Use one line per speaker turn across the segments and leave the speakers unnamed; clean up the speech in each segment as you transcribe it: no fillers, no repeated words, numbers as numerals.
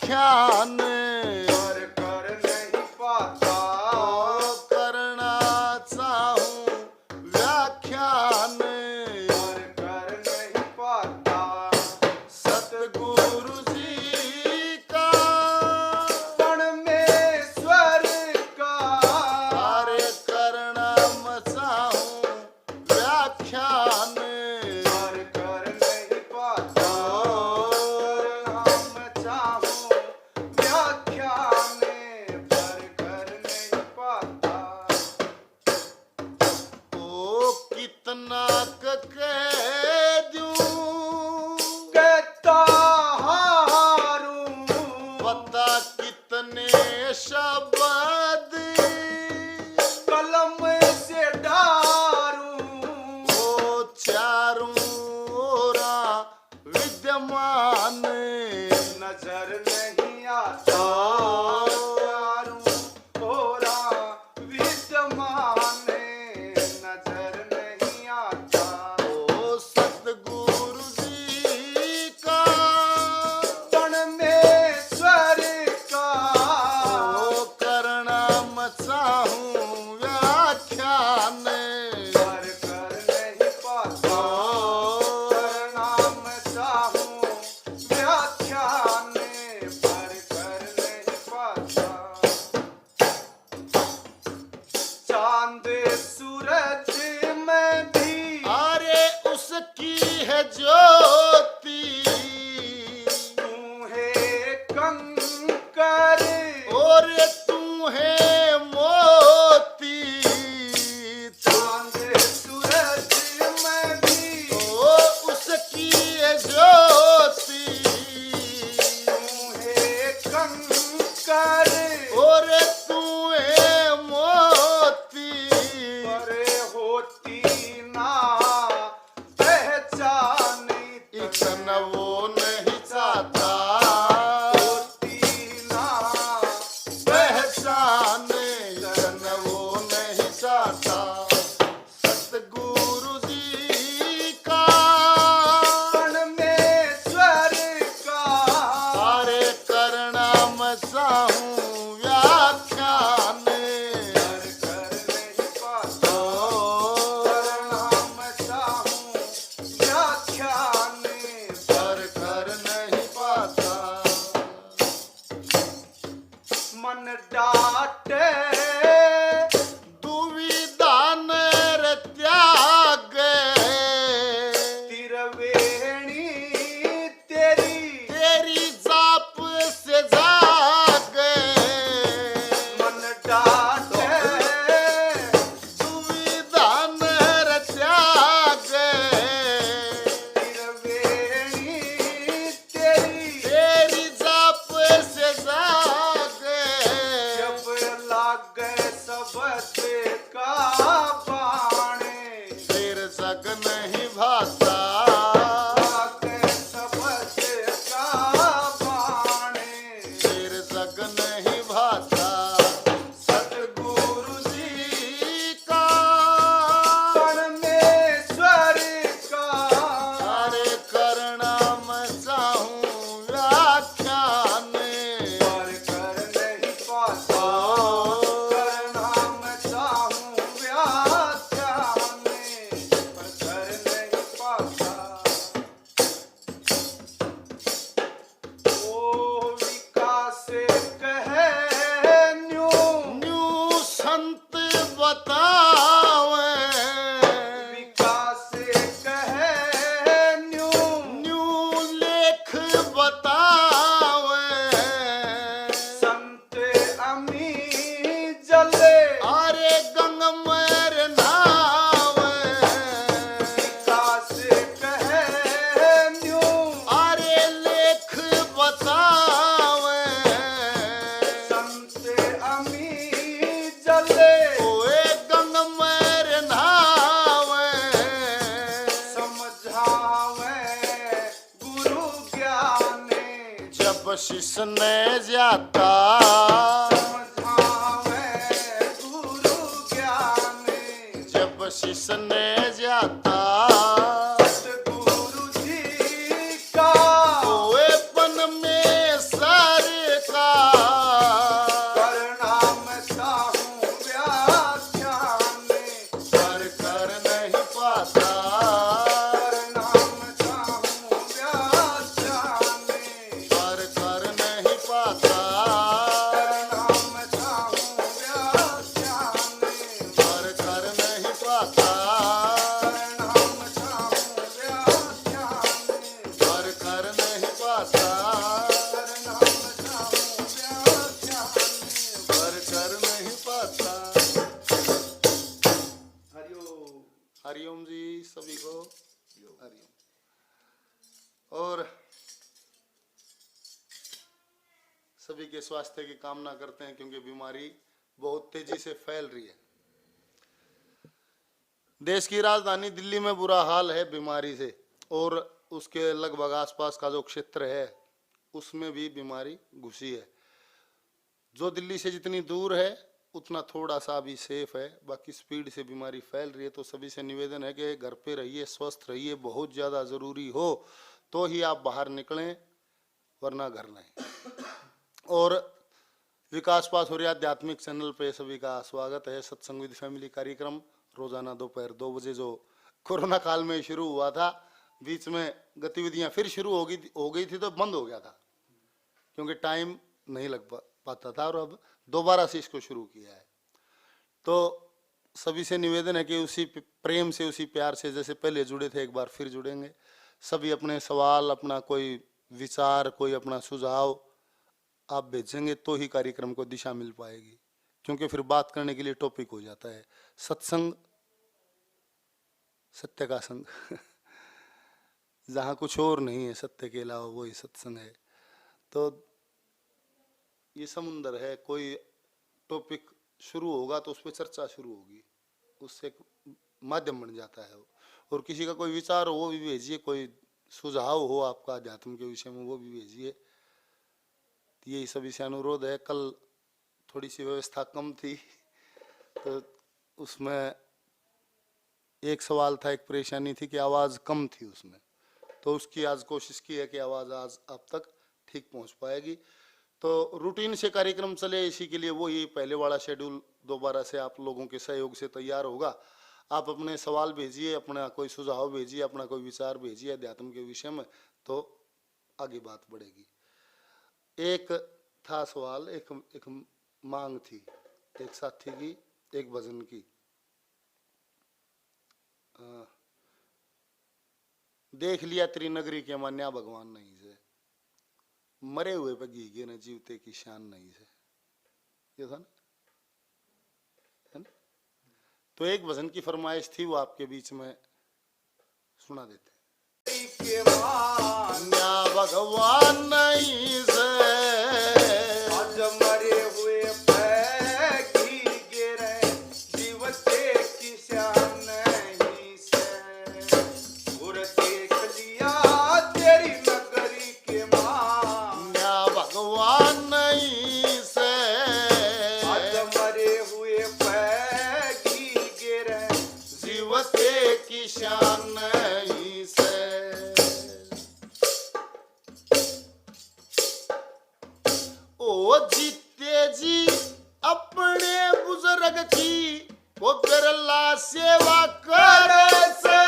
व्याख्यान
पर कर नहीं पाता।
करना चाहूं व्याख्यान
पर कर नहीं पाता।
सतगुरु जी का
परमेश्वर का
कार्य करना मैं चाहूं व्याख्यान
पर कर नहीं पाता। करना चाहूं व्याख्यान पर कर नहीं पाता।
ओ कितना कह दूं
कहता हारूं
पता कितने शब्द
कलम से डारूं।
ओ चारों ओरा विद्यमान
नजर नहीं आता। चारों ओरा विद्यमान नजर नहीं आता।
ओ सतगुरु जी का
परमेश्वर का
ओ करना मैं चाहूं व्याख्यान
पर कर नहीं पाता। करना मैं चाहूं व्याख्यान पर कर नहीं पाता। चांद सूरज में भी
अरे उसकी है ज्योति
तू है कंकर।
और तू है मोती
चांद सूरज में भी
ओ उसकी है ज्योति
तू है कंकर।
और तू है मोती
पर होती ना पहचानी
इतना वो नहीं चाहता
होती ना
पहचान इतना वो नहीं चाहता सतगुरु जी का
परमेश्वर का
कार्य करना मैं चाहूं व्याख्यान
पर कर नहीं पाता। करना मैं चाहूं व्याख्यान
पर कर नहीं पाता
मन डाटे
दुविधा नर त्याग
तिरवेणी तेरी
तेरी जाप से जाग
मन डाटे
दुविधा नर त्याग
तिरवेणी तेरी
तेरी जाप से जाग
जब लागे सबद का बाणे
फिर जग नहीं भाता
लागे सबद का बाणे
फिर जग नहीं भाता
सतगुरु जी
का
परमेश्वर का
कार्य करना मैं चाहूं व्याख्यान
पर कर नहीं पाता। करना मैं चाहूं व्याख्यान पर कर नहीं पाता। ओ विकास कहे न्यू
न्यू संत बतावे
विकास कहे न्यू
न्यू लेख बतावे
संत अमी जले
अरे गंगमर नावे
विकास कहे न्यू
अरे लेख बतावे
संत अमी जले
ओए गंगमर नावे
समझावे गुरु ज्ञान
जब शिष ने जाता
समझावे गुरु ज्ञान
जब शिष ने जाता
सतगुरु जी का
ओए पन में सारे हरिओम जी सभी को हरिओम। और सभी के स्वास्थ्य की कामना करते हैं क्योंकि बीमारी बहुत तेजी से फैल रही है। देश की राजधानी दिल्ली में बुरा हाल है बीमारी से, और उसके लगभग आसपास का जो क्षेत्र है उसमें भी बीमारी घुसी है। जो दिल्ली से जितनी दूर है उतना थोड़ा सा भी सेफ है, बाकी स्पीड से बीमारी फैल रही है। तो सभी से निवेदन है कि घर पे रहिए, स्वस्थ रहिए, बहुत ज़्यादा ज़रूरी हो तो ही आप बाहर निकलें, वरना घर नहीं। और विकास पास हो रही आध्यात्मिक चैनल पे सभी का स्वागत है। सत्संग विद फैमिली कार्यक्रम रोजाना दोपहर 2 बजे जो कोरोना काल में शुरू हुआ था, बीच में गतिविधियां फिर शुरू हो गई थी तो बंद हो गया था क्योंकि टाइम नहीं लग पाता था, और अब दोबारा से इसको शुरू किया है। तो सभी से निवेदन है कि उसी प्रेम से, उसी प्यार से जैसे पहले जुड़े थे एक बार फिर जुड़ेंगे। सभी अपने सवाल, अपना कोई विचार, कोई अपना सुझाव आप भेजेंगे तो ही कार्यक्रम को दिशा मिल पाएगी, क्योंकि फिर बात करने के लिए टॉपिक हो जाता है। सत्संग सत्य का संग जहाँ कुछ और नहीं है सत्य के अलावा, वही सत्संग है। तो ये समुंदर है, कोई टॉपिक शुरू होगा तो उस पर चर्चा शुरू होगी, उससे एक माध्यम बन जाता है। और किसी का कोई विचार हो वो भी भेजिए, कोई सुझाव हो आपका अध्यात्म के विषय में वो भी भेजिए। यही सभी से अनुरोध है। कल थोड़ी सी व्यवस्था कम थी तो उसमें एक सवाल था, एक परेशानी थी कि आवाज़ कम थी उसमें, तो उसकी आज कोशिश की है कि आवाज़ आज आप तक ठीक पहुंच पाएगी। तो रूटीन से कार्यक्रम चले, इसी के लिए वो ये पहले वाला शेड्यूल दोबारा से आप लोगों के सहयोग से तैयार होगा। आप अपने सवाल भेजिए, अपना कोई सुझाव भेजिए, अपना कोई विचार भेजिए अध्यात्म के विषय में, तो आगे बात बढ़ेगी। एक था सवाल, एक मांग थी एक साथी की, एक भजन की। देख लिया त्रिनगरी के मान्या भगवान नहीं से, मरे हुए पे घीगे न जीवते की शान नहीं से, ये था ना, है ना? तो एक भजन की फरमाइश थी, वो आपके बीच में सुना देते
के मान्या
भगवान नहीं से,
आज मरे हुए पे घीगे रे जीवते की शान नहीं से। और देख लिया तेरी नगरी के मान्या
भगवान नहीं से,
आज मरे हुए पे घीगे रे
जीवते की शान नहीं से। ओ जीते जी अपने बुजुर्ग की वो बिरला सेवा करे से,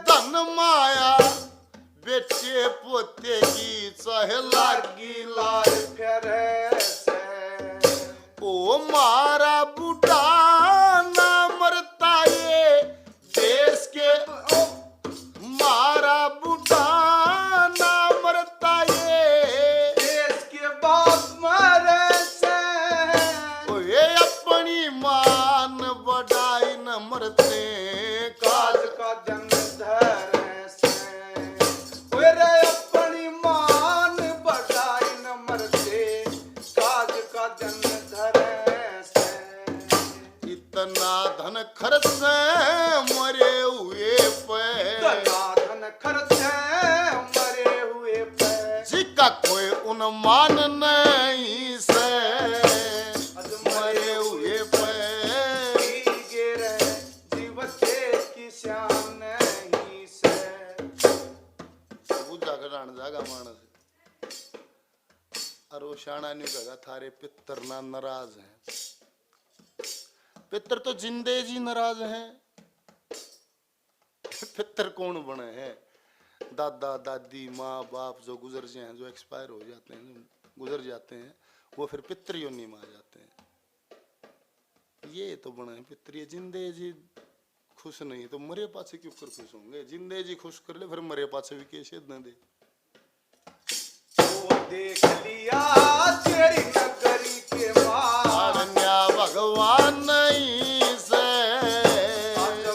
धन माया बेटे पोते की चाहे लागी
लाल फेरे से।
ओ मारा बूढ़ा ना मरता ये देश के, मारा बूढ़ा ना मरता ये
देश के बाप मरे से।
ओ ये अपनी मान बढ़ाई न मरते
काज
काज
का जन धरे से। ओए रे अपनी मान बढ़ाई न मरते, काज का जन धरे से।
इतना धन खर्च मरे हुए पे,
धन खर्चे मरे हुए पे।
जिसका कोई उन्मान नहीं से,
आज
मरे हुए पे
घीगे रे जीवते की शान नहीं से।
बुझा कराण जागा मानस और वो शाना नहीं कहा थारे पितर ना नाराज हैं। पितर तो जिंदे जी नाराज हैं, पितर कौन बने हैं? दादा दादी माँ बाप जो गुजर जाए हैं, जो एक्सपायर हो जाते हैं, जो गुजर जाते हैं, वो फिर पितर योनि में आ जाते हैं। ये तो बने हैं पितर। ये जिंदे जी खुश नहीं तो मरे पाछे क्यों कर खुश होंगे? जिंदे जी खुश कर ले, फिर मरे पाछे भी कैसे न दे।
वो देख लिया तेरी नगरी के मां,
भगवान नहीं से,
आज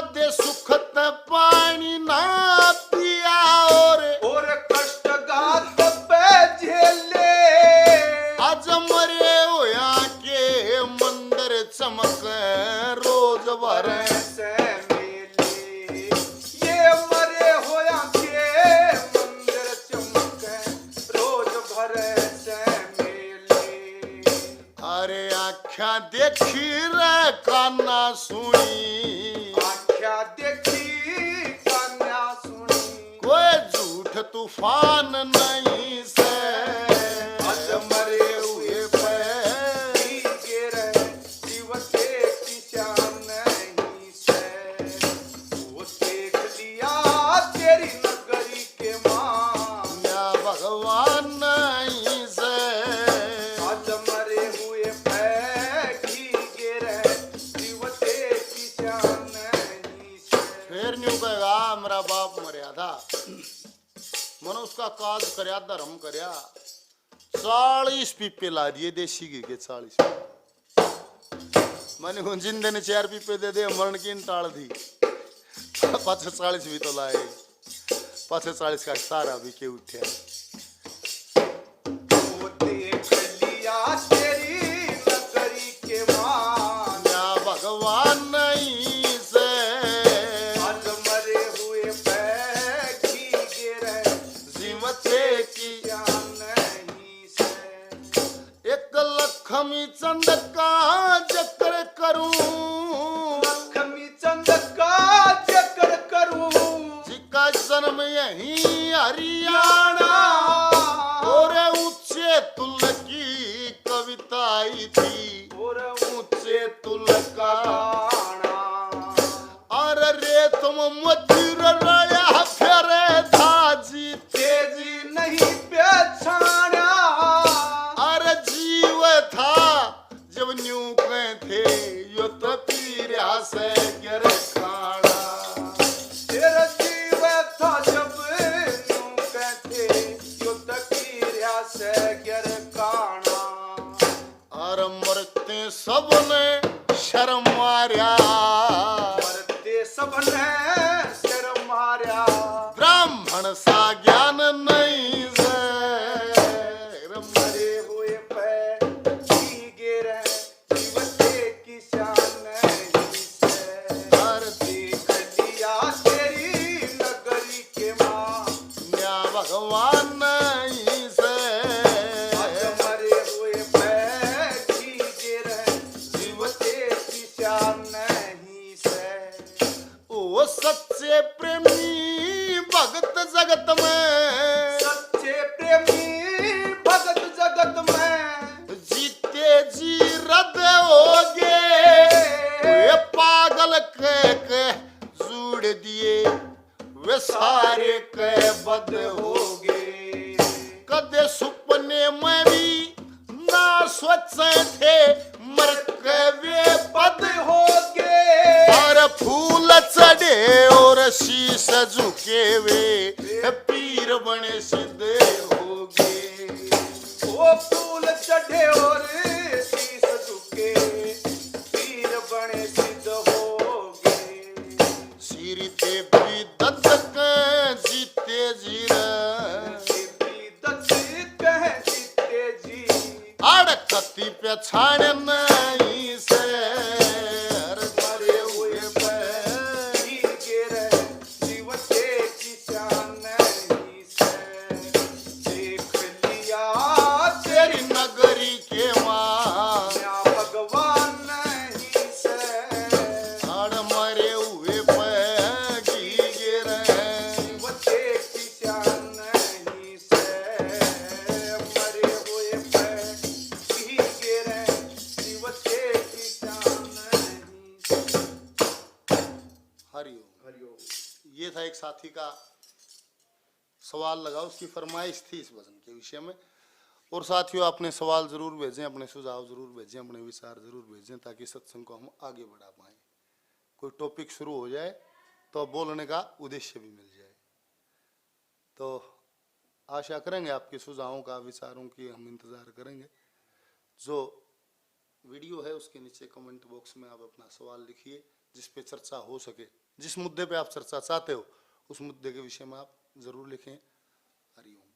कदे सुखत पानी ना पिया
और कष्ट गात पे झेले
आज मरे होया के मंदिर चमक रोज भरे
से मेले ये मरे होया के मंदिर चमक रोज भरे से मेले
अरे आख्या देखी रे काना सुनी
आख्या देखी कन्या सुनी
कोई झूठ तूफान नहीं से
आज मरे हुए पे गिरे जीव के किसान नहीं से वो देख लिया तेरी नगरी के माँ
या भगवान नहीं से
आज मरे हुए पे गिरे जीव के किसान नहीं से
फिर न्यू कहेगा मेरा बाप मरिया था मन उसका काज करया धर्म करया 40 पीपे ला दिए देसी घी के 40 मैंने को जिंदे ने 4 पीपे दे दे मरण की टाल दी पाछे 40 भी तो लाए पाछे 40 का सारा भी के उठे
वो देख लिया तेरी नगरी के माँ
या भगवान नहीं से
आज मरे हुए पे गिरे
जीवते की
ज्ञान नहीं से
एक लखमी चंद का जकर करूं
लक्ष्मी चंद का जकर करूं
जिका जन्म यही हरियाणा और ऊंचे तुल की कविता आई थी
और
ऊंचे तुल का
काना
और रे तुम मजूर रया फेरे था जी
तेजी नहीं पहचाना
और जीव था जब न्यू कहे थे यो तो पीरा से गिर खाना
तेरा जीव था जब यूं कहते युद्ध की से गिर काना
और मरते सबने शर्म मारिया
मरते सबने सिर मारा
ब्राह्मण सा ज्ञान नहीं से
मरे हुए पे गिरे जीवते की शान नहीं से
और
देख लिया तेरी नगरी के माँ
न्या भगवान नहीं से
आज मरे हुए पे गिरे जीवते की शान नहीं से
ओ सच्चे प्रेमी भगत जगत में
सच्चे प्रेमी भगत जगत में
जीते जी रद होगे वे पागल के जुड़ दिए वे सारे के बद हो गए कदे सुपने में भी ना सोचे थे मर के वे बद
हो गए
और फूल चढ़े और शीश झुके वे पीर बने सिद्ध हो गए
वो फूल चढ़े और शीश झुके पीर बने सिद्ध हो गए
सिर ते भी दत्त के जीते जीरा
कह जीते जी
अड़कती पे छाड़ नहीं से हर मरे हुए पे
गिरे जीवते की शान नहीं से देख लिया
तेरी नगरी के माँ
या भगवान नहीं से
हर मरे हुए पे गिरे
जीवते की शान नहीं से मरे हुए पे गिरे जीवते की शान नहीं से
हरिओम
हरिओम
ये था एक साथी का सवाल लगा उसकी फरमाइश थी इस भजन के विषय में और साथियों अपने सवाल जरूर भेजें अपने सुझाव जरूर भेजें अपने विचार जरूर भेजें ताकि सत्संग को हम आगे बढ़ा पाएं कोई टॉपिक शुरू हो जाए तो बोलने का उद्देश्य भी मिल जाए तो आशा करेंगे आपके सुझावों का विचारों की हम इंतजार करेंगे जो वीडियो है उसके नीचे कमेंट बॉक्स में आप अपना सवाल लिखिए जिस पे चर्चा हो सके। जिस मुद्दे पे आप चर्चा चाहते हो उस मुद्दे के विषय में आप जरूर लिखें। हरिओम।